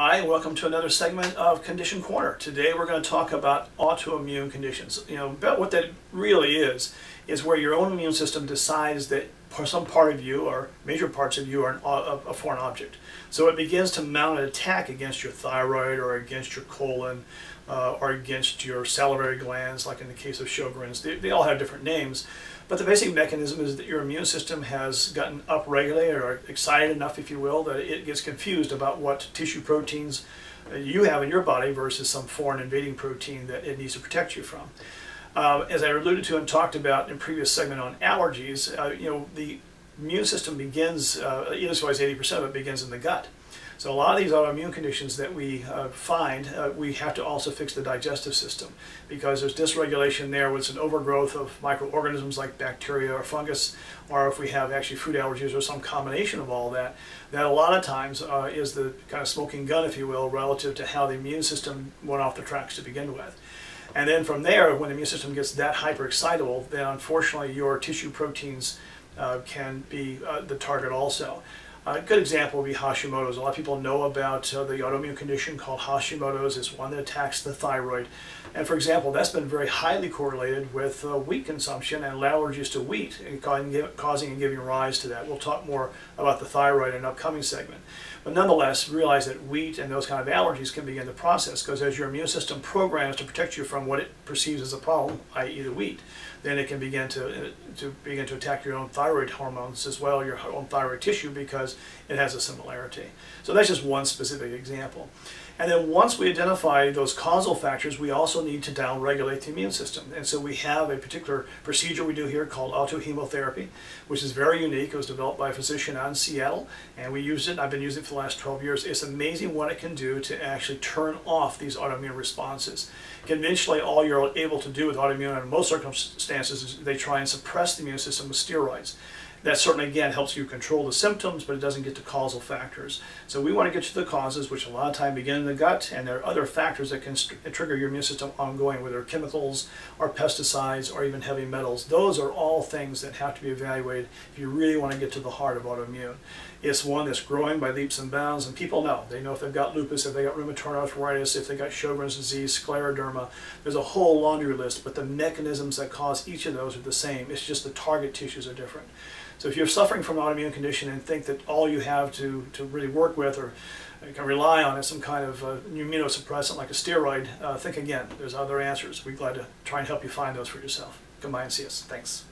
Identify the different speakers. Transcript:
Speaker 1: Hi, welcome to another segment of Condition Corner. Today we're going to talk about autoimmune conditions. About what that really is where your own immune system decides that some part of you or major parts of you are a foreign object. So it begins to mount an attack against your thyroid or against your colon or against your salivary glands, like in the case of Sjogren's. They all have different names. But the basic mechanism is that your immune system has gotten upregulated or excited enough, if you will, that it gets confused about what tissue proteins you have in your body versus some foreign invading protein that it needs to protect you from. As I alluded to and talked about in previous segment on allergies, the immune system begins, that's why 80% of it begins in the gut. So a lot of these autoimmune conditions that we find, we have to also fix the digestive system because there's dysregulation there with an overgrowth of microorganisms like bacteria or fungus, or if we have actually food allergies or some combination of all that, that a lot of times is the kind of smoking gun, if you will, relative to how the immune system went off the tracks to begin with. And then from there, when the immune system gets that hyperexcitable, then unfortunately your tissue proteins can be the target also. A good example would be Hashimoto's. A lot of people know about the autoimmune condition called Hashimoto's. It's one that attacks the thyroid. And for example, that's been very highly correlated with wheat consumption and allergies to wheat, and causing and giving rise to that. We'll talk more about the thyroid in an upcoming segment. But nonetheless, realize that wheat and those kind of allergies can begin the process, because as your immune system programs to protect you from what it perceives as a problem, i.e. the wheat, then it can begin to attack your own thyroid hormones as well, your own thyroid tissue, because it has a similarity. So that's just one specific example. And then once we identify those causal factors, we also need to downregulate the immune system. And so we have a particular procedure we do here called autohemotherapy, which is very unique. It was developed by a physician out in Seattle, and we used it. I've been using it for the last 12 years. It's amazing what it can do to actually turn off these autoimmune responses. Conventionally, all you're able to do with autoimmune in most circumstances is they try and suppress the immune system with steroids. That certainly, again, helps you control the symptoms, but it doesn't get to causal factors. So we want to get to the causes, which a lot of time begin in the gut, and there are other factors that can trigger your immune system ongoing, whether chemicals or pesticides or even heavy metals. Those are all things that have to be evaluated if you really want to get to the heart of autoimmune. It's one that's growing by leaps and bounds, and people know. They know if they've got lupus, if they've got rheumatoid arthritis, if they've got Sjogren's disease, scleroderma. There's a whole laundry list, but the mechanisms that cause each of those are the same. It's just the target tissues are different. So if you're suffering from an autoimmune condition and think that all you have to really work with or you can rely on is some kind of immunosuppressant like a steroid, think again. There's other answers. We're glad to try and help you find those for yourself. Come by and see us. Thanks.